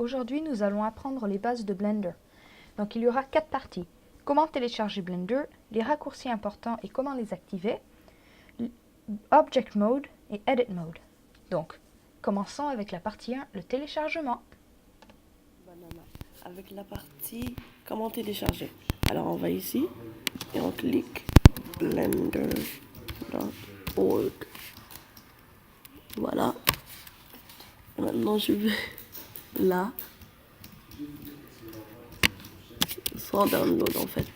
Aujourd'hui, nous allons apprendre les bases de Blender. Donc, il y aura 4 parties. Comment télécharger Blender, les raccourcis importants et comment les activer, Object Mode et Edit Mode. Donc, commençons avec la partie 1, le téléchargement. Banana. Avec la partie comment télécharger. Alors on va ici et on clique blender.org. Voilà. Et maintenant je vais là. Sans download en fait.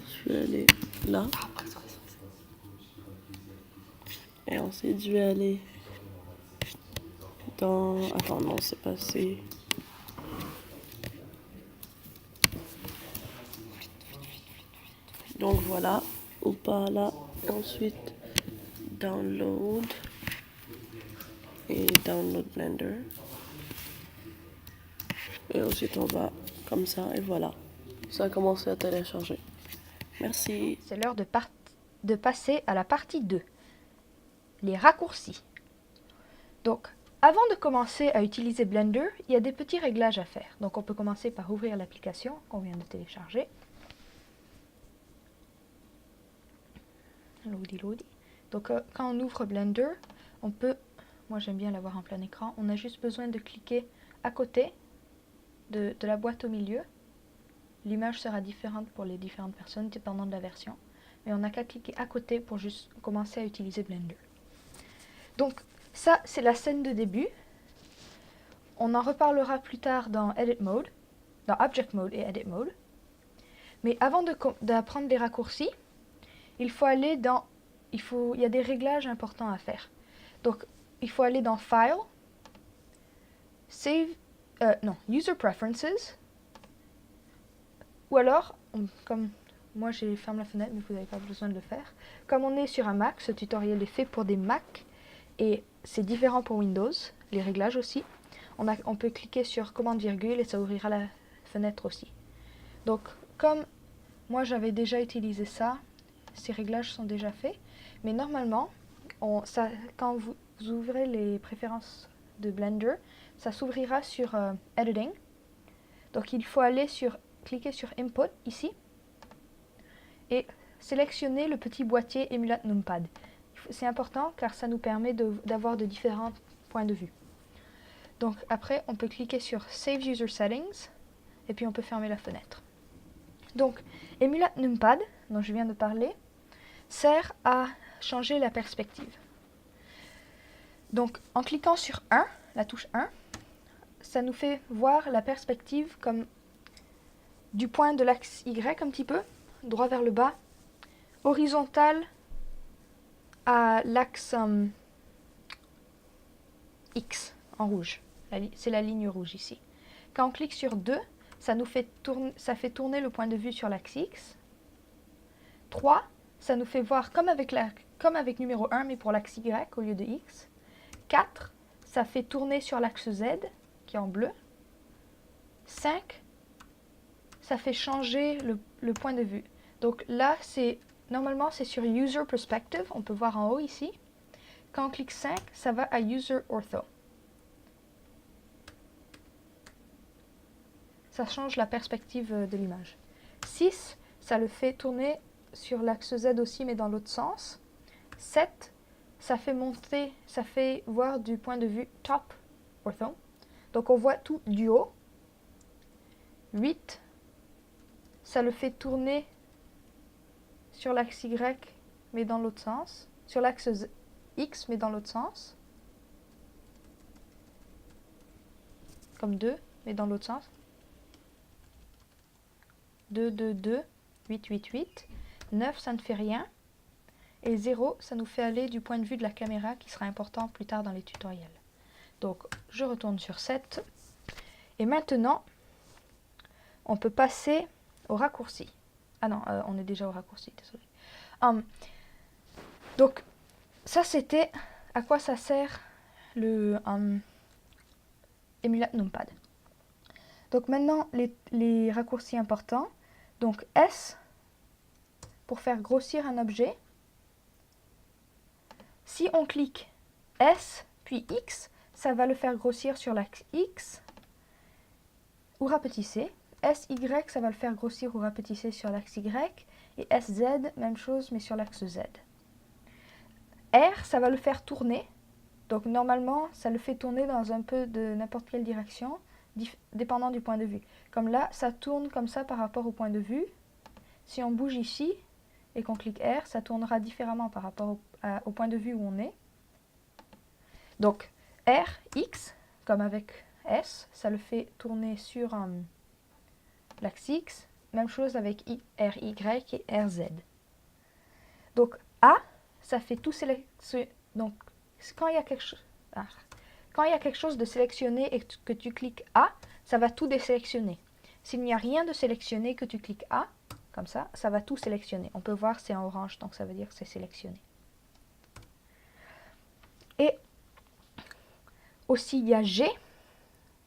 Je vais aller là. Et ensuite je vais aller dans... Attends, non, c'est passé. Donc voilà, ou pas là. Ensuite, download. Et download Blender. Et ensuite on va comme ça et voilà. Ça a commencé à télécharger. Merci. C'est l'heure de passer à la partie 2, les raccourcis. Donc, avant de commencer à utiliser Blender, il y a des petits réglages à faire. Donc, on peut commencer par ouvrir l'application qu'on vient de télécharger. Loady. Donc, quand on ouvre Blender, on peut, moi j'aime bien l'avoir en plein écran, on a juste besoin de cliquer à côté de la boîte au milieu. L'image sera différente pour les différentes personnes, dépendant de la version. Mais on n'a qu'à cliquer à côté pour juste commencer à utiliser Blender. Donc, ça, c'est la scène de début. On en reparlera plus tard dans Edit Mode, dans Object Mode et Edit Mode. Mais avant d'apprendre les raccourcis, il faut aller dans... il y a des réglages importants à faire. Donc, il faut aller dans File, Save... User Preferences. Ou alors, comme moi j'ai fermé la fenêtre, mais vous n'avez pas besoin de le faire. Comme on est sur un Mac, ce tutoriel est fait pour des Mac et c'est différent pour Windows, les réglages aussi. On peut cliquer sur commande virgule et ça ouvrira la fenêtre aussi. Donc, comme moi j'avais déjà utilisé ça, ces réglages sont déjà faits. Mais normalement, quand vous ouvrez les préférences de Blender, ça s'ouvrira sur Editing. Donc, il faut aller cliquer sur Input ici et sélectionner le petit boîtier Emulate Numpad. C'est important car ça nous permet d'avoir de différents points de vue. Donc après, on peut cliquer sur Save User Settings et puis on peut fermer la fenêtre. Donc Emulate Numpad, dont je viens de parler, sert à changer la perspective. Donc en cliquant sur 1, la touche 1, ça nous fait voir la perspective comme du point de l'axe Y un petit peu, droit vers le bas, horizontal à l'axe X en rouge. C'est la ligne rouge ici. Quand on clique sur 2, ça fait tourner le point de vue sur l'axe X. 3, ça nous fait voir comme avec numéro 1, mais pour l'axe Y au lieu de X. 4, ça fait tourner sur l'axe Z, qui est en bleu. 5, ça fait changer le point de vue. Donc là, normalement, c'est sur User Perspective. On peut voir en haut ici. Quand on clique 5, ça va à User Ortho. Ça change la perspective de l'image. 6, ça le fait tourner sur l'axe Z aussi, mais dans l'autre sens. 7, ça fait voir du point de vue Top Ortho. Donc on voit tout du haut. 8, ça le fait tourner sur l'axe Y, mais dans l'autre sens. Sur l'axe X, mais dans l'autre sens. Comme 2, mais dans l'autre sens. 2, 2, 2, 8, 8, 8. 9, ça ne fait rien. Et 0, ça nous fait aller du point de vue de la caméra, qui sera important plus tard dans les tutoriels. Donc, je retourne sur 7. Et maintenant, on peut passer au raccourci. Ah non, on est déjà au raccourci, désolé. Donc, ça c'était à quoi ça sert le Emulate Numpad. Donc maintenant, les raccourcis importants. Donc S, pour faire grossir un objet. Si on clique S, puis X, ça va le faire grossir sur l'axe X. ou rapetisser. SY, ça va le faire grossir ou rapetisser sur l'axe Y. Et SZ, même chose, mais sur l'axe Z. R, ça va le faire tourner. Donc normalement, ça le fait tourner dans un peu de n'importe quelle direction, dépendant du point de vue. Comme là, ça tourne comme ça par rapport au point de vue. Si on bouge ici et qu'on clique R, ça tournera différemment par rapport au point de vue où on est. Donc R, X, comme avec S, ça le fait tourner sur l'axe X. Même chose avec R, Y et R, Z. Donc A, ça fait tout sélectionner. Donc quand il y a quelque chose de sélectionné et que tu cliques A, ça va tout désélectionner. S'il n'y a rien de sélectionné que tu cliques A, comme ça va tout sélectionner. On peut voir c'est en orange, donc ça veut dire que c'est sélectionné. Et aussi il y a G.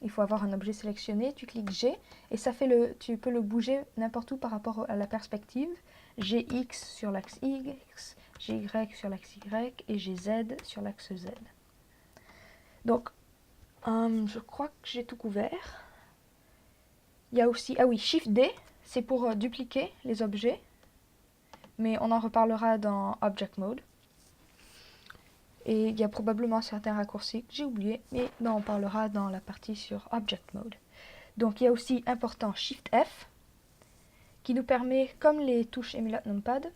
Il faut avoir un objet sélectionné, tu cliques G et ça fait tu peux le bouger n'importe où par rapport à la perspective. GX sur l'axe X, GY sur l'axe Y et GZ sur l'axe Z. Donc, je crois que j'ai tout couvert. Il y a aussi, ah oui, Shift D, c'est pour dupliquer les objets, mais on en reparlera dans Object Mode. Et il y a probablement certains raccourcis que j'ai oubliés, mais on parlera dans la partie sur Object Mode. Donc il y a aussi important Shift F, qui nous permet, comme les touches Emulate Numpad,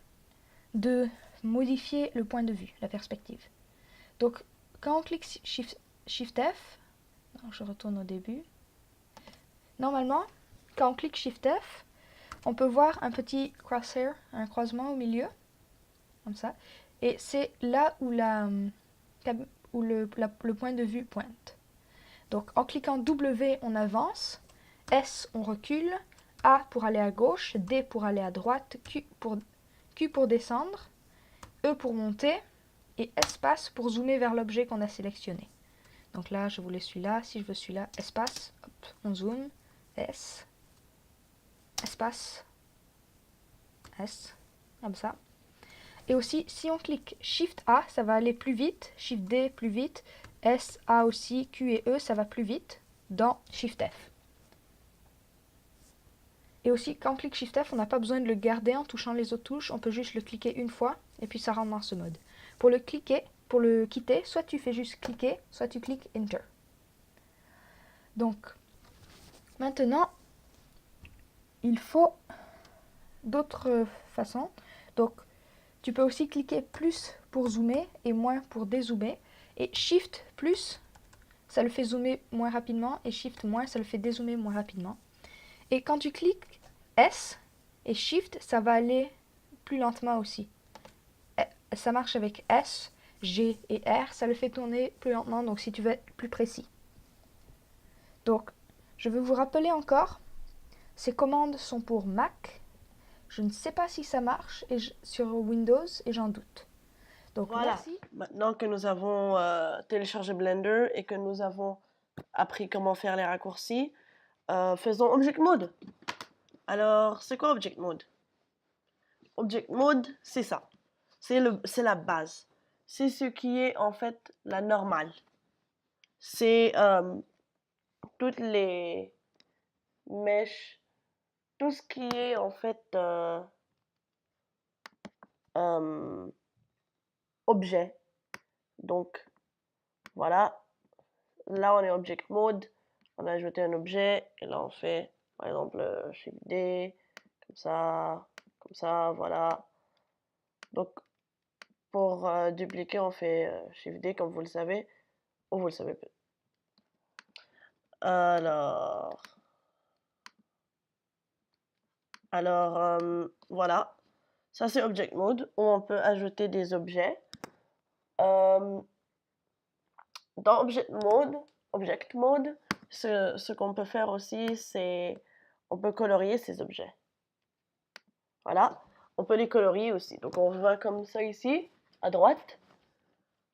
de modifier le point de vue, la perspective. Donc quand on clique Shift F, je retourne au début. Normalement, quand on clique Shift F, on peut voir un petit crosshair, un croisement au milieu, comme ça. Et c'est là où, le point de vue pointe. Donc en cliquant W, on avance, S, on recule, A pour aller à gauche, D pour aller à droite, Q pour descendre, E pour monter, et espace pour zoomer vers l'objet qu'on a sélectionné. Donc là, je voulais celui-là. Si je veux celui-là, espace, hop, on zoome, S, espace, S, comme ça. Et aussi, si on clique Shift A, ça va aller plus vite, Shift D plus vite, S, A aussi, Q et E, ça va plus vite dans Shift F. Et aussi, quand on clique Shift F, on n'a pas besoin de le garder en touchant les autres touches, on peut juste le cliquer une fois, et puis ça rentre dans ce mode. Pour le quitter, soit tu fais juste cliquer, soit tu cliques Enter. Donc, maintenant, il faut d'autres façons. Donc, tu peux aussi cliquer plus pour zoomer et moins pour dézoomer. Et Shift plus, ça le fait zoomer moins rapidement, et Shift moins, ça le fait dézoomer moins rapidement. Et quand tu cliques S et Shift, ça va aller plus lentement aussi. Ça marche avec S, G et R, ça le fait tourner plus lentement, donc si tu veux être plus précis. Donc, je veux vous rappeler encore, ces commandes sont pour Mac. Je ne sais pas si ça marche sur Windows et j'en doute. Donc voilà. Merci. Maintenant que nous avons téléchargé Blender et que nous avons appris comment faire les raccourcis, faisons Object Mode. Alors, c'est quoi Object Mode? Object Mode, c'est ça. C'est la base. C'est ce qui est en fait la normale. C'est toutes les mèches, tout ce qui est en fait objet. Donc, voilà. Là, on est Object Mode. On a ajouté un objet. Et là, on fait, par exemple, Shift D. Comme ça, voilà. Donc, pour dupliquer, on fait Shift D, comme vous le savez. Ou vous le savez pas. Alors, voilà. Ça, c'est Object Mode, où on peut ajouter des objets. Dans Object Mode, ce qu'on peut faire aussi, c'est on peut colorier ces objets. Voilà, on peut les colorier aussi. Donc on va comme ça ici, à droite.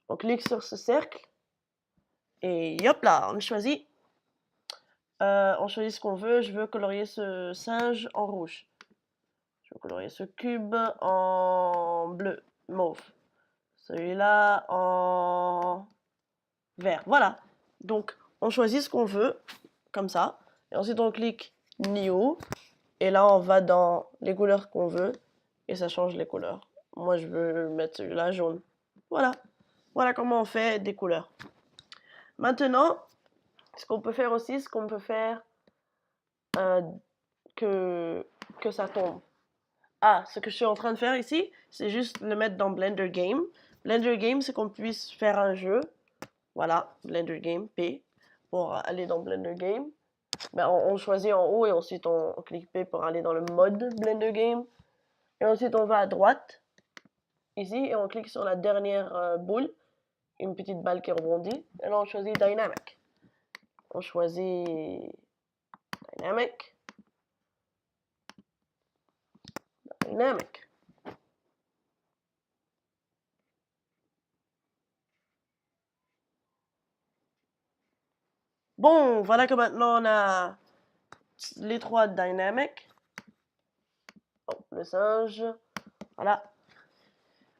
On clique sur ce cercle. Et hop là, on choisit. On choisit ce qu'on veut. Je veux colorier ce singe en rouge. Je veux colorier ce cube en bleu, mauve. Celui-là en vert. Voilà. Donc, on choisit ce qu'on veut, comme ça. Et ensuite, on clique New. Et là, on va dans les couleurs qu'on veut. Et ça change les couleurs. Moi, je veux mettre celui-là jaune. Voilà. Voilà comment on fait des couleurs. Maintenant, ce qu'on peut faire aussi, ce qu'on peut faire que ça tombe. Ah, ce que je suis en train de faire ici, c'est juste le mettre dans Blender Game. Blender Game, c'est qu'on puisse faire un jeu. Voilà, Blender Game, P, pour aller dans Blender Game. Ben, on choisit en haut et ensuite on clique P pour aller dans le mode Blender Game. Et ensuite on va à droite, ici, et on clique sur la dernière boule, une petite balle qui rebondit. Et là on choisit Dynamic. On choisit Dynamic. Dynamic. Bon, voilà que maintenant on a les trois Dynamic. Oh, le singe. Voilà.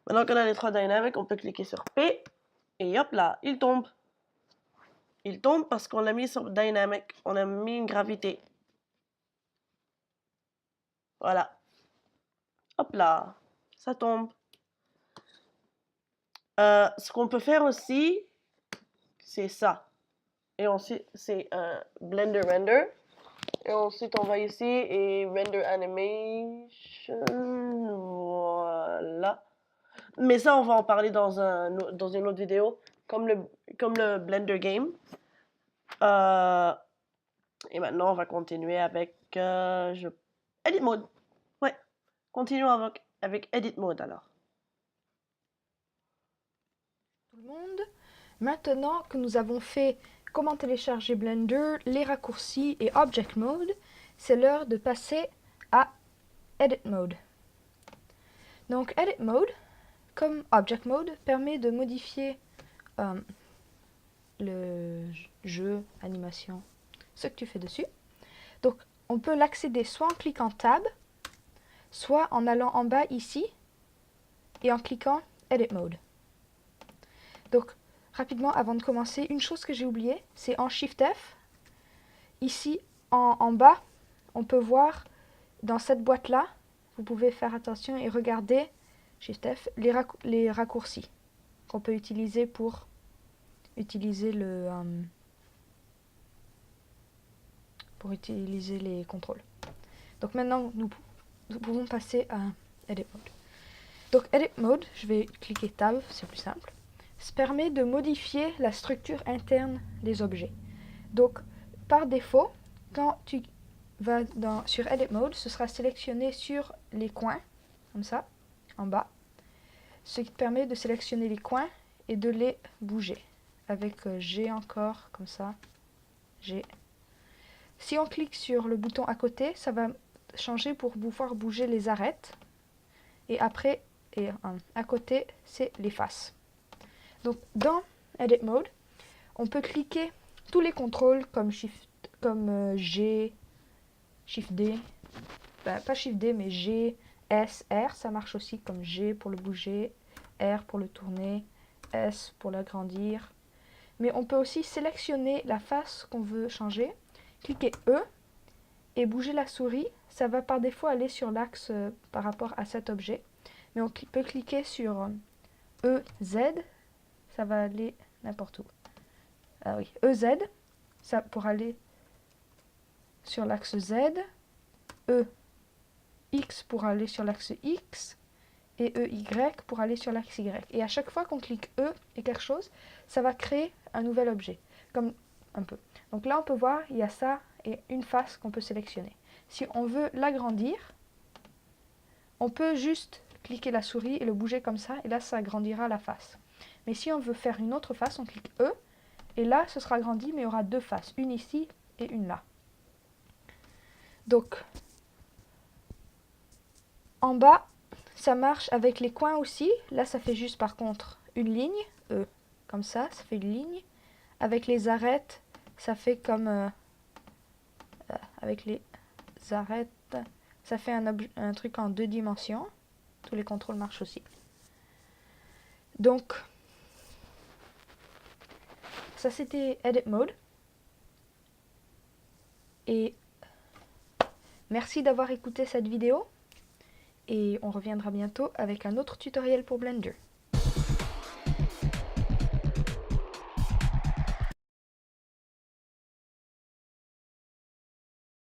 Maintenant qu'on a les trois Dynamic, on peut cliquer sur P. Et hop là, il tombe. Il tombe parce qu'on l'a mis sur Dynamic. On a mis une gravité. Voilà. Hop là. Ça tombe. Ce qu'on peut faire aussi, c'est ça. Et ensuite, c'est un Blender Render. Et ensuite, on va ici et Render Animation. Voilà. Mais ça, on va en parler dans une autre vidéo, comme le Blender Game. Et maintenant, on va continuer avec Edit Mode. Ouais, continuons avec Edit Mode alors. Tout le monde, maintenant que nous avons fait comment télécharger Blender, les raccourcis et Object Mode, c'est l'heure de passer à Edit Mode. Donc Edit Mode, comme Object Mode, permet de modifier le jeu, animation, ce que tu fais dessus. Donc on peut l'accéder soit en cliquant Tab, soit en allant en bas ici et en cliquant Edit Mode. Donc rapidement, avant de commencer, une chose que j'ai oubliée, c'est en Shift F, ici en bas, on peut voir dans cette boîte-là, vous pouvez faire attention et regarder, Shift F, les raccourcis qu'on peut utiliser pour utiliser utiliser les contrôles. Donc maintenant, nous pouvons passer à Edit Mode. Donc Edit Mode, je vais cliquer Tab, c'est plus simple. Ça permet de modifier la structure interne des objets. Donc par défaut, quand tu vas sur Edit Mode, ce sera sélectionné sur les coins, comme ça, en bas. Ce qui te permet de sélectionner les coins et de les bouger. Avec G encore, comme ça, G. Si on clique sur le bouton à côté, ça va changer pour pouvoir bouger les arêtes. Et après, à côté, c'est les faces. Donc dans Edit Mode, on peut cliquer tous les contrôles comme G, Shift D, pas Shift D mais G, S, R, ça marche aussi comme G pour le bouger, R pour le tourner, S pour l'agrandir. Mais on peut aussi sélectionner la face qu'on veut changer, cliquer E et bouger la souris. Ça va par défaut aller sur l'axe par rapport à cet objet. Mais on peut cliquer sur E, Z, ça va aller n'importe où. Ah oui, EZ, ça pour aller sur l'axe Z, EX pour aller sur l'axe X, et EY pour aller sur l'axe Y. Et à chaque fois qu'on clique E et quelque chose, ça va créer un nouvel objet, comme un peu. Donc là, on peut voir, il y a ça et une face qu'on peut sélectionner. Si on veut l'agrandir, on peut juste cliquer la souris et le bouger comme ça, et là, ça agrandira la face. Mais si on veut faire une autre face, on clique E, et là, ce sera agrandi, mais il y aura deux faces, une ici et une là. Donc, en bas, ça marche avec les coins aussi. Là, ça fait juste par contre une ligne, E, comme ça fait une ligne. Avec les arêtes, ça fait comme... avec les arêtes, ça fait un truc en 2 dimensions. Tous les contrôles marchent aussi. Donc, ça c'était Edit Mode. Et merci d'avoir écouté cette vidéo. Et on reviendra bientôt avec un autre tutoriel pour Blender.